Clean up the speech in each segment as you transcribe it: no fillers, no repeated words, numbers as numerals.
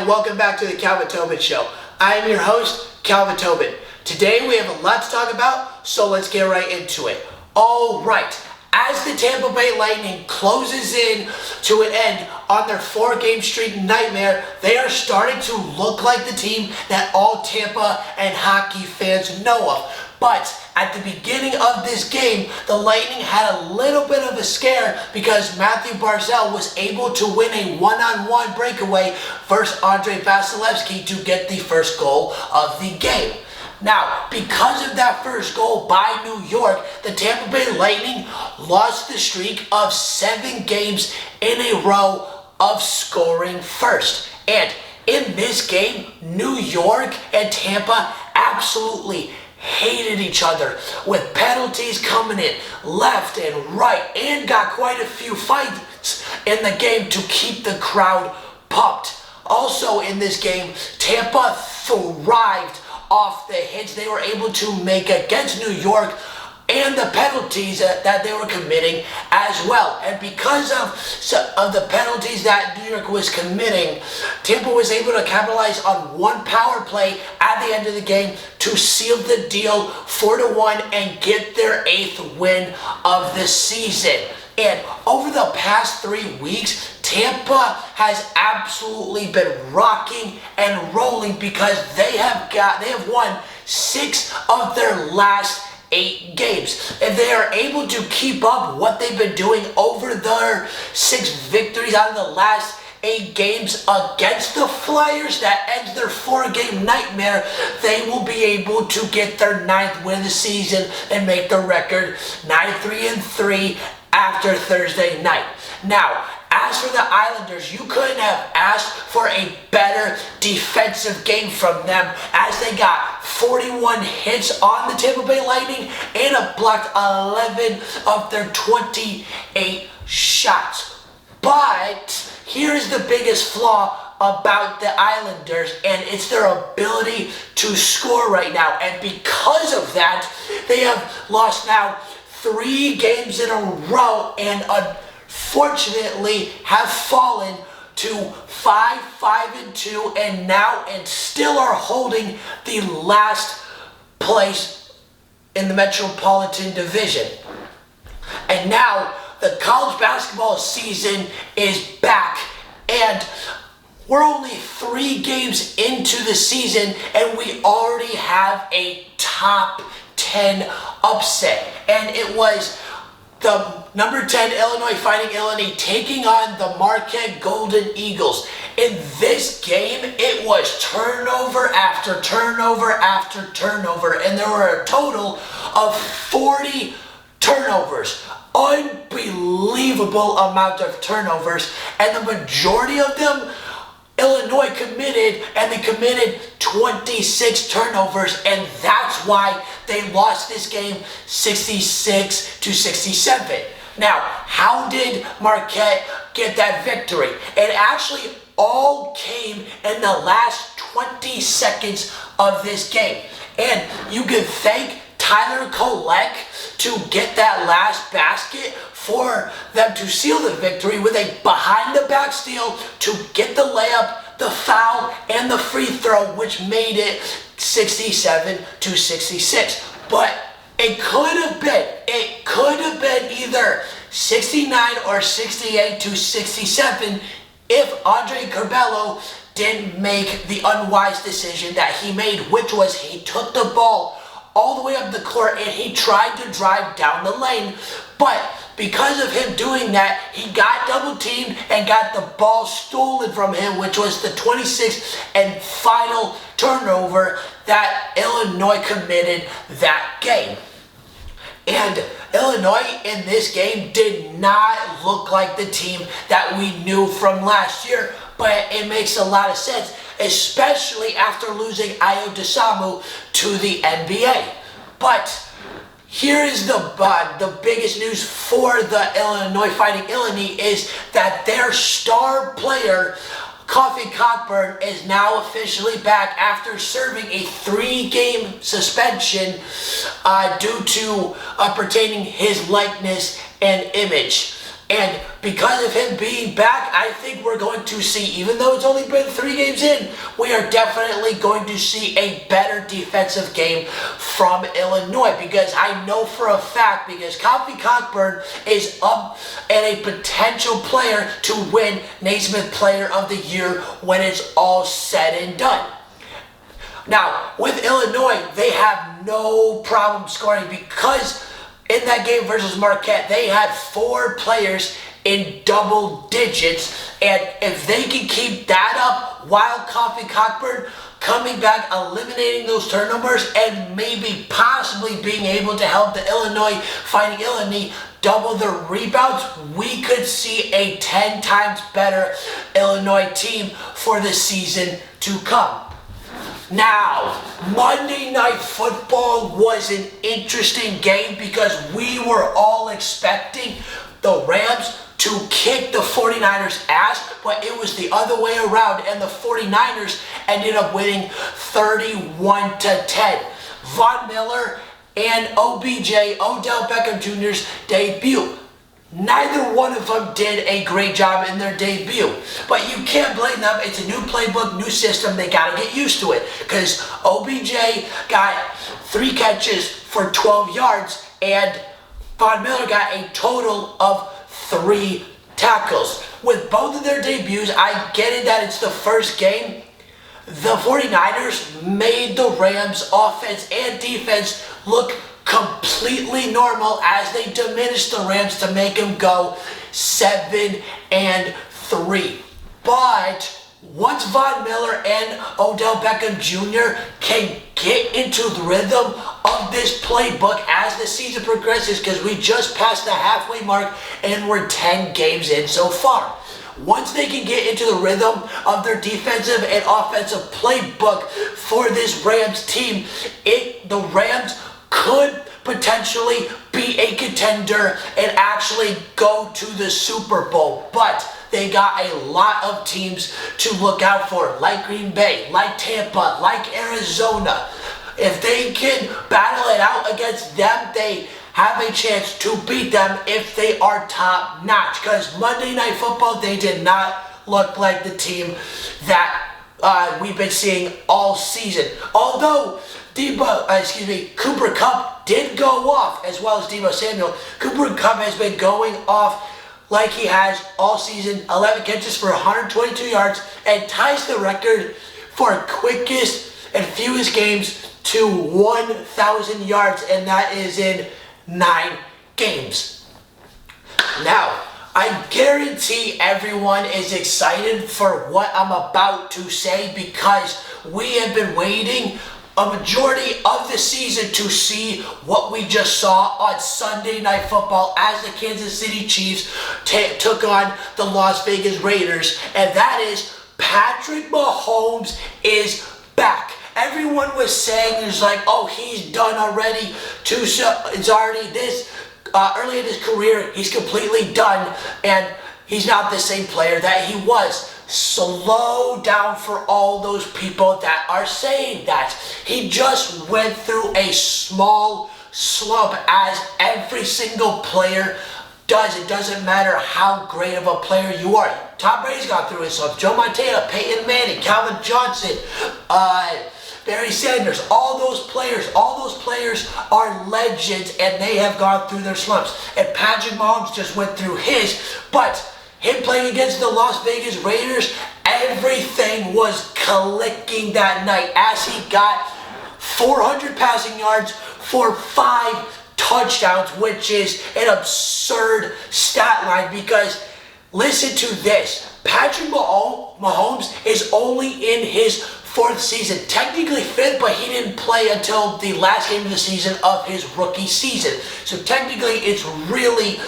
and welcome back to the Calvin Tobin Show. I am your host, Calvin Tobin. Today we have a lot to talk about, so let's get right into it. All right, as the Tampa Bay Lightning closes in to an end on their 4-game streak nightmare, they are starting to look like the team that all Tampa and hockey fans know of. But at the beginning of this game, the Lightning had a little bit of a scare because Matthew Barzal was able to win a one-on-one breakaway versus Andrei Vasilevsky to get the first goal of the game. Now, because of that first goal by New York, the Tampa Bay Lightning lost the streak of 7 games in a row of scoring first. And in this game, New York and Tampa absolutely hated each other, with penalties coming in left and right, and got quite a few fights in the game to keep the crowd pumped. Also in this game, Tampa thrived off the hits they were able to make against New York and the penalties that they were committing as well. And because of the penalties that New York was committing, Tampa was able to capitalize on one power play at the end of the game to seal the deal 4-1 and get their 8th win of the season. And over the past 3 weeks, Tampa has absolutely been rocking and rolling because they have won 6 of their last 8 games. If they are able to keep up what they've been doing over their 6 victories out of the last 8 games against the Flyers, that ends their 4-game nightmare, they will be able to get their 9th win of the season and make the record 9-3-3 after Thursday night. Now, as for the Islanders, you couldn't have asked for a better defensive game from them, as they got 41 hits on the Tampa Bay Lightning and have blocked 11 of their 28 shots. But here's the biggest flaw about the Islanders, and it's their ability to score right now. And because of that, they have lost now 3 games in a row and unfortunately have fallen to 5-2 and still are holding the last place in the Metropolitan Division. And now the college basketball season is back, and we're only 3 games into the season and we already have a top 10 upset, and it was the number 10 Illinois Fighting Illini taking on the Marquette Golden Eagles. In this game, it was turnover after turnover after turnover, and there were a total of 40 turnovers. Unbelievable amount of turnovers, and the majority of them Illinois committed, and they committed 26 turnovers, and that's why they lost this game 66-67. Now, how did Marquette get that victory? It actually all came in the last 20 seconds of this game, and you can thank Tyler Kolek to get that last basket for them to seal the victory with a behind-the-back steal to get the layup, the foul, and the free throw, which made it 67-66. But it could have been either 69 or 68-67 if Andre Curbelo didn't make the unwise decision that he made, which was he took the ball all the way up the court and he tried to drive down the lane. But because of him doing that, he got double teamed and got the ball stolen from him, which was the 26th and final turnover that Illinois committed that game. And Illinois in this game did not look like the team that we knew from last year, but it makes a lot of sense, especially after losing Ayo Dosunmu to the NBA. But here is the biggest news for the Illinois Fighting Illini is that their star player, Coffee Cockburn, is now officially back after serving a 3-game suspension due to pertaining his likeness and image. And because of him being back, I think we're going to see, even though it's only been 3 games in, we are definitely going to see a better defensive game from Illinois, because I know for a fact, because Kofi Cockburn is up and a potential player to win Naismith Player of the Year when it's all said and done. Now, with Illinois, they have no problem scoring, because in that game versus Marquette, they had 4 players in double digits, and if they can keep that up while Kofi Cockburn coming back, eliminating those turnovers, and maybe possibly being able to help the Illinois Fighting Illini double the rebounds, we could see a 10 times better Illinois team for the season to come. Now, Monday Night Football was an interesting game because we were all expecting the Rams to kick the 49ers' ass, but it was the other way around, and the 49ers ended up winning 31-10. Von Miller and OBJ, Odell Beckham Jr.'s debut. Neither one of them did a great job in their debut, but you can't blame them. It's a new playbook, new system. They got to get used to it, because OBJ got 3 catches for 12 yards, and Von Miller got a total of 3 tackles. With both of their debuts, I get it that it's the first game. The 49ers made the Rams' offense and defense look completely normal as they diminished the Rams to make them go 7-3. But once Von Miller and Odell Beckham Jr. can get into the rhythm of this playbook as the season progresses, because we just passed the halfway mark and we're 10 games in so far. Once they can get into the rhythm of their defensive and offensive playbook for this Rams team, the Rams could potentially be a contender and actually go to the Super Bowl. But they got a lot of teams to look out for, like Green Bay, like Tampa, like Arizona. If they can battle it out against them, they have a chance to beat them if they are top notch. Because Monday Night Football, they did not look like the team that we've been seeing all season. Although Cooper Kupp did go off, as well as Deebo Samuel. Cooper Kupp has been going off like he has all season. 11 catches for 122 yards, and ties the record for quickest and fewest games to 1,000 yards, and that is in 9 games. Now, I guarantee everyone is excited for what I'm about to say, because we have been waiting a majority of the season to see what we just saw on Sunday Night Football as the Kansas City Chiefs took on the Las Vegas Raiders, and that is Patrick Mahomes is back. Everyone was saying, it's like, oh, he's done already. It's already this, early in his career, he's completely done, and he's not the same player that he was. Slow down for all those people that are saying that. He just went through a small slump, as every single player does. It doesn't matter how great of a player you are. Tom Brady's gone through his slump. Joe Montana, Peyton Manning, Calvin Johnson, Barry Sanders, all those players are legends, and they have gone through their slumps. And Patrick Mahomes just went through his, but him playing against the Las Vegas Raiders, everything was clicking that night, as he got 400 passing yards for 5 touchdowns, which is an absurd stat line, because listen to this. Patrick Mahomes is only in his 4th season, technically 5th, but he didn't play until the last game of the season of his rookie season. So technically it's really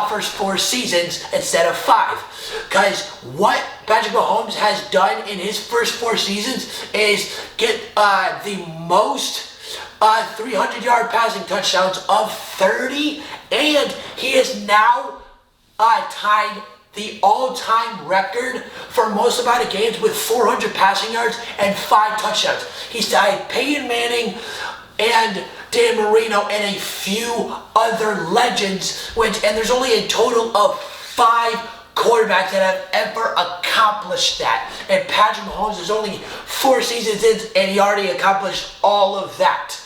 first 4 seasons instead of 5. Because what Patrick Mahomes has done in his first 4 seasons is get the most 300-yard passing touchdowns of 30, and he is now tied the all-time record for most amount of games with 400 passing yards and 5 touchdowns. He's tied Peyton Manning and Dan Marino and a few other legends, and there's only a total of 5 quarterbacks that have ever accomplished that. And Patrick Mahomes is only 4 seasons in, and he already accomplished all of that.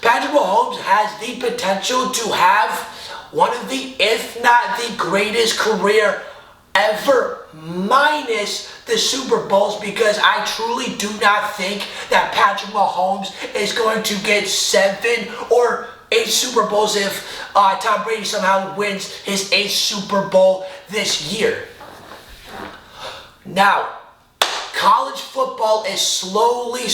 Patrick Mahomes has the potential to have one of the, if not the greatest career ever, minus the Super Bowls, because I truly do not think that Patrick Mahomes is going to get 7 or 8 Super Bowls if Tom Brady somehow wins his 8th Super Bowl this year. Now, college football is slowly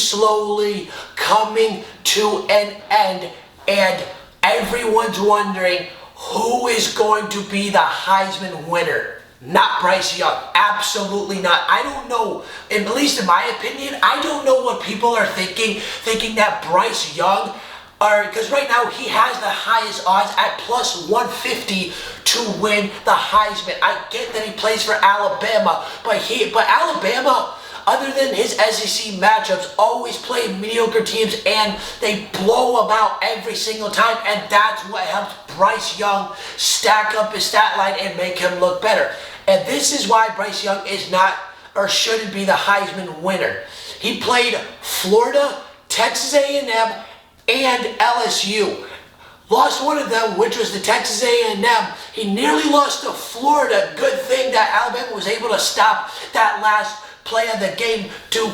coming to an end, and everyone's wondering who is going to be the Heisman winner. Not Bryce Young. Absolutely not. I don't know, at least in my opinion, I don't know what people are thinking that Bryce Young, because right now he has the highest odds at plus 150 to win the Heisman. I get that he plays for Alabama, but Alabama, other than his SEC matchups, always play mediocre teams and they blow them out every single time, and that's what helps Bryce Young stack up his stat line and make him look better. And this is why Bryce Young is not or shouldn't be the Heisman winner. He played Florida, Texas A&M, and LSU. Lost one of them, which was the Texas A&M. He nearly lost to Florida. Good thing that Alabama was able to stop that last play of the game to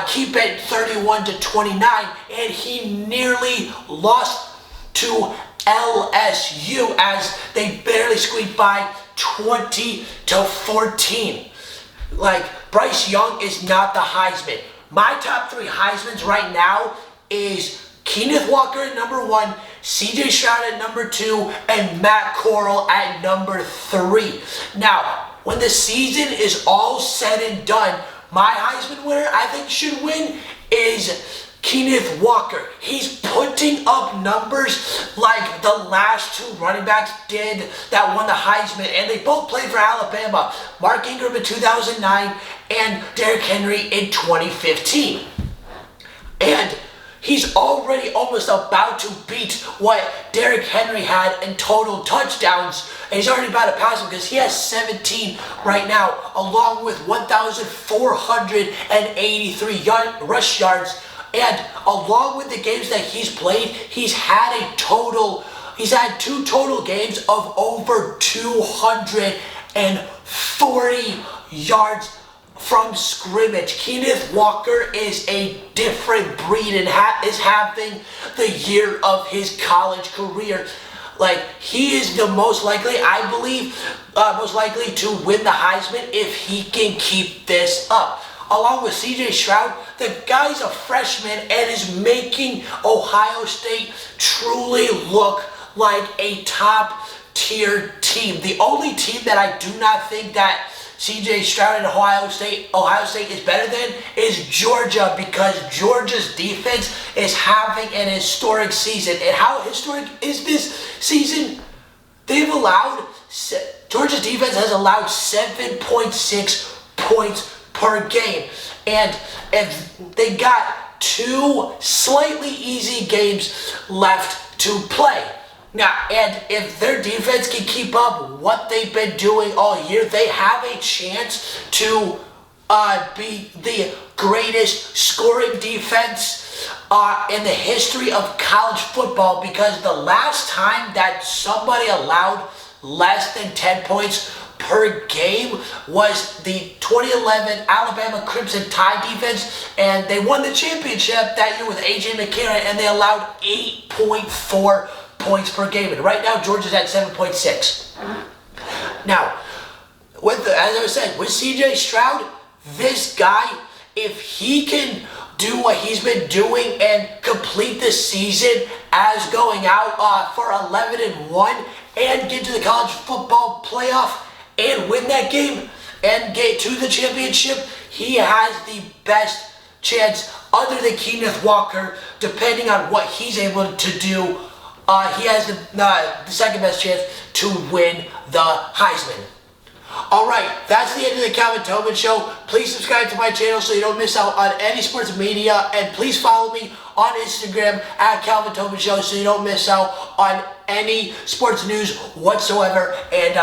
keep it 31-29, and he nearly lost to LSU as they barely squeaked by 20-14. Like, Bryce Young is not the Heisman. My top 3 Heismans right now is Kenneth Walker at number 1, CJ Stroud at number 2, and Matt Corral at number 3. Now, when the season is all said and done, my Heisman winner I think should win is Kenneth Walker. He's putting up numbers like the last 2 running backs did that won the Heisman, and they both played for Alabama. Mark Ingram in 2009 and Derrick Henry in 2015. And he's already almost about to beat what Derrick Henry had in total touchdowns. And he's already about to pass him because he has 17 right now, along with 1,483 rush yards. And along with the games that he's played, he's had 2 total games of over 240 yards from scrimmage. Kenneth Walker is a different breed and is having the year of his college career. Like, he is the most likely, I believe, to win the Heisman if he can keep this up. Along with CJ Stroud, the guy's a freshman and is making Ohio State truly look like a top-tier team. The only team that I do not think that CJ Stroud and Ohio State is better than is Georgia, because Georgia's defense is having an historic season. And how historic is this season? Georgia's defense has allowed 7.6 points per game. And if they got 2 slightly easy games left to play. Now, and if their defense can keep up what they've been doing all year, they have a chance to be the greatest scoring defense in the history of college football, because the last time that somebody allowed less than 10 points per game was the 2011 Alabama Crimson Tide defense, and they won the championship that year with A.J. McCarron, and they allowed 8.4 points per game, and right now Georgia's at 7.6. Now, as I was saying, with CJ Stroud, this guy, if he can do what he's been doing and complete the season as going out for 11-1 and get to the college football playoff and win that game and get to the championship, he has the best chance, other than Kenneth Walker, depending on what he's able to do. He has the second best chance to win the Heisman. Alright, that's the end of the Calvin Tobin Show. Please subscribe to my channel so you don't miss out on any sports media. And please follow me on Instagram at Calvin Tobin Show so you don't miss out on any sports news whatsoever. And